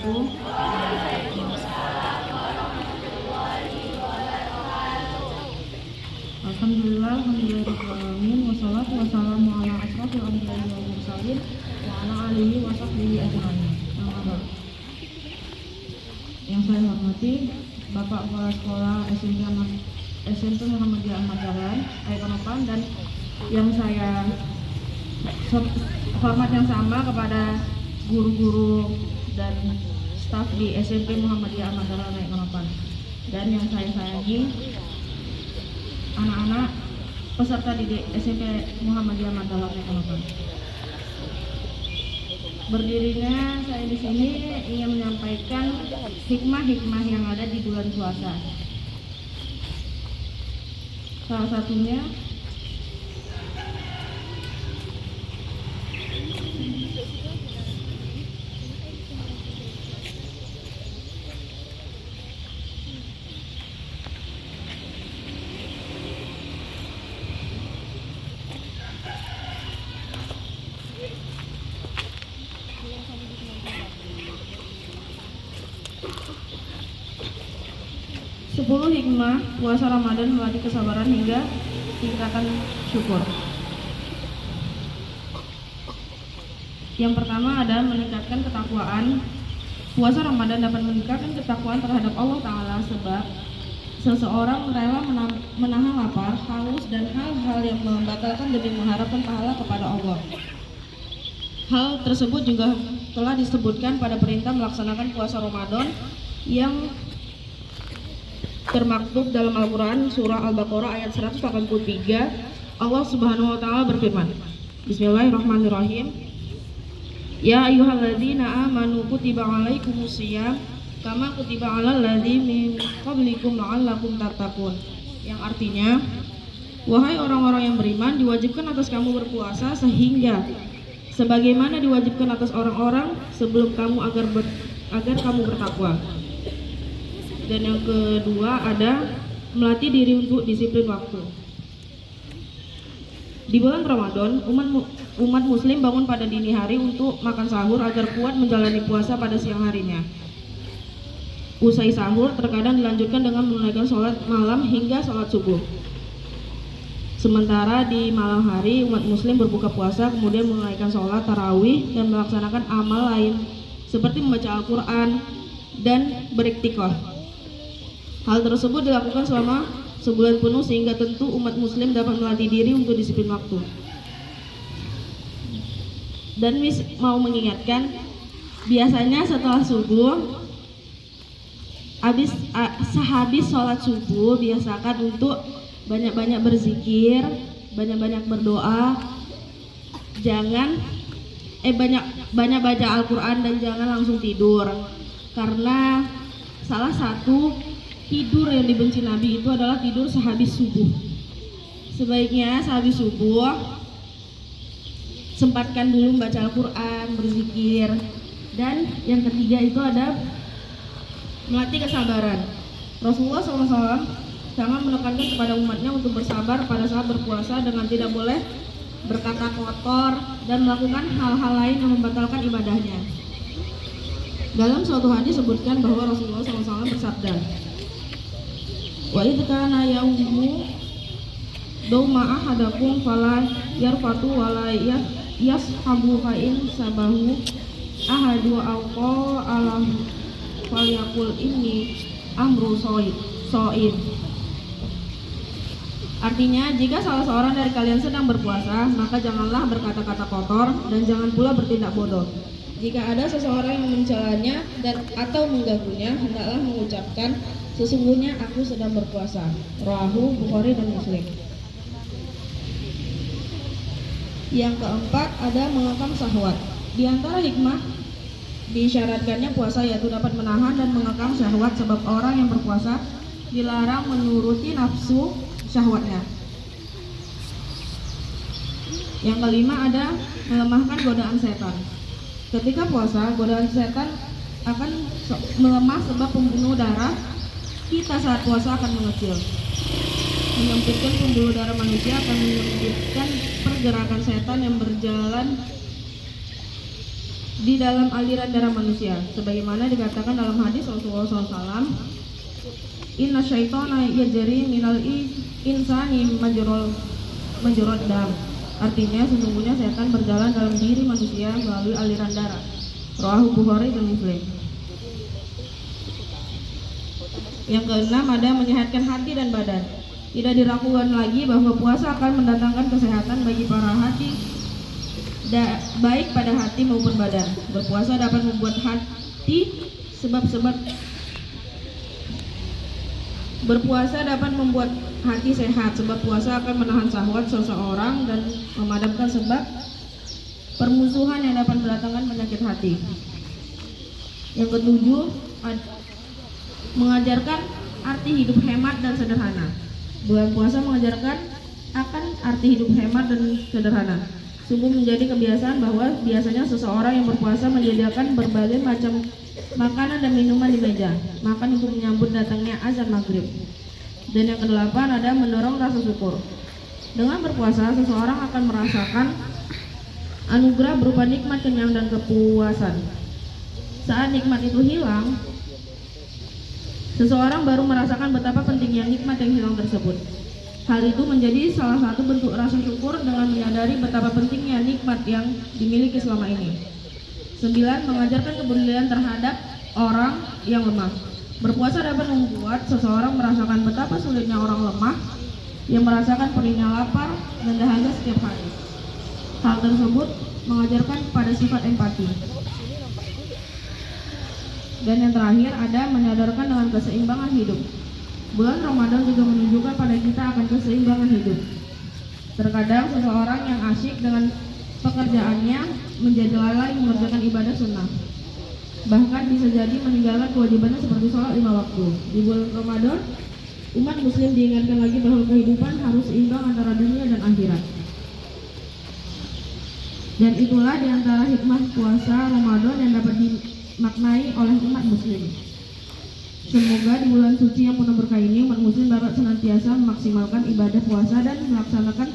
wabarakatuh. Alhamdulillahirrahmanirrahim. Wassalatu wassalamu ala asrofil anbiya'i wal mursalin wa ala alihi wa sahbihi ajma'in. Yang saya hormati Bapak Kepala Sekolah SMP Muhammadiyah Ahmad Dahlan, Ekonopan, dan yang saya hormat yang sama kepada guru-guru dan staf di SMP Muhammadiyah Ahmad Dahlan, Ekonopan, dan yang saya sayangi anak-anak peserta didik SMP Muhammadiyah Ahmad Dahlan, Ekonopan. Berdirinya saya di sini ingin menyampaikan hikmah-hikmah yang ada di bulan puasa. Salah satunya Sepuluh hikmah puasa Ramadan melatih kesabaran hingga tingkatan syukur. Yang pertama ada meningkatkan ketakwaan. Puasa Ramadan dapat meningkatkan ketakwaan terhadap Allah Ta'ala sebab seseorang rela menahan lapar, haus, dan hal-hal yang membatalkan demi mengharapkan pahala kepada Allah. Hal tersebut juga telah disebutkan pada perintah melaksanakan puasa Ramadan yang termaktub dalam Al-Quran surah Al-Baqarah ayat 183. Allah Subhanahu wa Ta'ala berfirman, Bismillahirrahmanirrahim, Ya ayyuhalladzina amanu kutiba alaikumusiyam kama kutiba alal ladzi min qablikum la'allakum tattaqun. Yang artinya, wahai orang-orang yang beriman, diwajibkan atas kamu berpuasa sehingga sebagaimana diwajibkan atas orang-orang sebelum kamu agar kamu bertakwa. Dan yang kedua ada melatih diri untuk disiplin waktu. Di bulan Ramadan, umat muslim bangun pada dini hari untuk makan sahur agar kuat menjalani puasa pada siang harinya. Usai sahur terkadang dilanjutkan dengan menunaikan sholat malam hingga sholat subuh. Sementara di malam hari umat muslim berbuka puasa, kemudian menunaikan sholat tarawih dan melaksanakan amal lain seperti membaca Al-Quran dan beriktikoh. Hal tersebut dilakukan selama sebulan penuh sehingga tentu umat muslim dapat melatih diri untuk disiplin waktu. Dan mau mengingatkan, biasanya setelah subuh, sehabis sholat subuh, biasakan untuk banyak-banyak berzikir, banyak-banyak berdoa, banyak baca Al-Quran, dan jangan langsung tidur, karena salah satu tidur yang dibenci Nabi itu adalah tidur sehabis subuh. Sebaiknya sehabis subuh sempatkan dulu membaca Al-Quran, berzikir. Dan yang ketiga itu ada melatih kesabaran. Rasulullah SAW sangat menekankan kepada umatnya untuk bersabar pada saat berpuasa dengan tidak boleh berkata kotor dan melakukan hal-hal lain yang membatalkan ibadahnya. Dalam suatu hadis disebutkan bahwa Rasulullah SAW bersabda, Wa idh kana yaumu dawma ahadakum fala yarfatu wala yashabu fa in sabahu ahadu awqa ala falyakul inni amru so'id. Artinya, jika salah seorang dari kalian sedang berpuasa, maka janganlah berkata-kata kotor dan jangan pula bertindak bodoh. Jika ada seseorang yang mencelanya atau mengganggunya, hendaklah mengucapkan, sesungguhnya aku sedang berpuasa. Rawahu Bukhari dan Muslim. Yang keempat ada mengekang syahwat. Di antara hikmah disyaratkannya puasa yaitu dapat menahan dan mengekang syahwat, sebab orang yang berpuasa dilarang menuruti nafsu syahwatnya. Yang kelima ada melemahkan godaan setan. Ketika puasa, godaan setan akan melemah sebab pembuluh darah kita saat puasa akan mengecil. Menyempitkan pembuluh darah manusia akan menyempitkan pergerakan setan yang berjalan di dalam aliran darah manusia, sebagaimana dikatakan dalam hadis Rasulullah SAW, inna syaitana yajri minal insani majrad dam. Artinya sesungguhnya setan berjalan dalam diri manusia melalui aliran darah. Rawahu Bukhari dan Muslim. Yang keenam ada menyehatkan hati dan badan. Tidak diragukan lagi bahwa puasa akan mendatangkan kesehatan bagi para hati, baik pada hati maupun badan. Berpuasa dapat membuat hati Berpuasa dapat membuat hati sehat, sebab puasa akan menahan syahwat seseorang dan memadamkan sebab permusuhan yang dapat mendatangkan penyakit hati. Yang ketujuh, mengajarkan arti hidup hemat dan sederhana. Bulan puasa mengajarkan akan arti hidup hemat dan sederhana. Sungguh menjadi kebiasaan bahwa biasanya seseorang yang berpuasa menyediakan berbagai macam makanan dan minuman di meja makan untuk menyambut datangnya azan maghrib. Dan yang kedelapan ada mendorong rasa syukur. Dengan berpuasa, seseorang akan merasakan anugerah berupa nikmat kenyang dan kepuasan. Saat nikmat itu hilang, seseorang baru merasakan betapa pentingnya nikmat yang hilang tersebut. Hal itu menjadi salah satu bentuk rasa syukur dengan menyadari betapa pentingnya nikmat yang dimiliki selama ini. 9. Mengajarkan kepedulian terhadap orang yang lemah. Berpuasa dapat membuat seseorang merasakan betapa sulitnya orang lemah yang merasakan perihnya lapar dan dahaga setiap hari. Hal tersebut mengajarkan pada sifat empati. Dan yang terakhir ada menyadarkan dengan keseimbangan hidup. Bulan Ramadan juga menunjukkan pada kita akan keseimbangan hidup. Terkadang seseorang yang asyik dengan pekerjaannya menjadi lalai mengerjakan ibadah sunnah. Bahkan bisa jadi meninggalkan kewajibannya seperti sholat 5 waktu. Di bulan Ramadan, umat muslim diingatkan lagi bahwa kehidupan harus seimbang antara dunia dan akhirat. Dan itulah diantara hikmah puasa Ramadan yang dapat dimaknai oleh umat muslim. Semoga di bulan suci yang penuh berkah ini umat muslim dapat senantiasa memaksimalkan ibadah puasa dan melaksanakan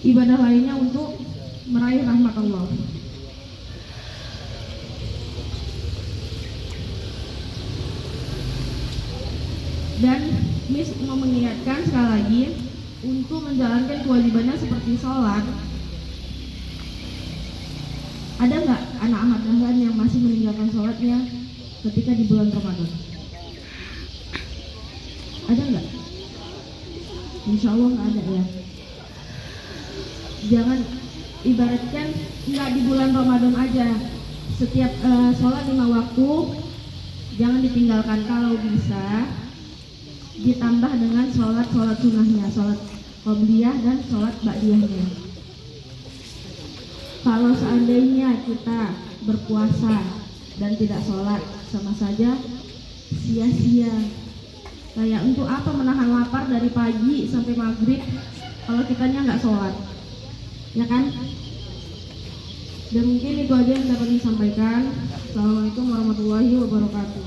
ibadah lainnya untuk meraih rahmat Allah. Dan Miss mau mengingatkan sekali lagi untuk menjalankan kewajibannya seperti sholat. Ada nggak anak Ahmad Dahlan yang masih meninggalkan sholatnya ketika di bulan Ramadan? Ada nggak? Insya Allah nggak ada ya. Jangan ibaratkan nggak di bulan Ramadan aja. Setiap sholat 5 waktu jangan ditinggalkan. Kalau bisa ditambah dengan sholat sunnahnya, sholat qobliyah dan sholat ba'diyahnya. Kalau seandainya kita berpuasa dan tidak sholat, sama saja sia-sia. Kayak untuk apa menahan lapar dari pagi sampai maghrib kalau kitanya nggak sholat, ya kan? Dan mungkin itu aja yang dapat disampaikan. Assalamualaikum warahmatullahi wabarakatuh.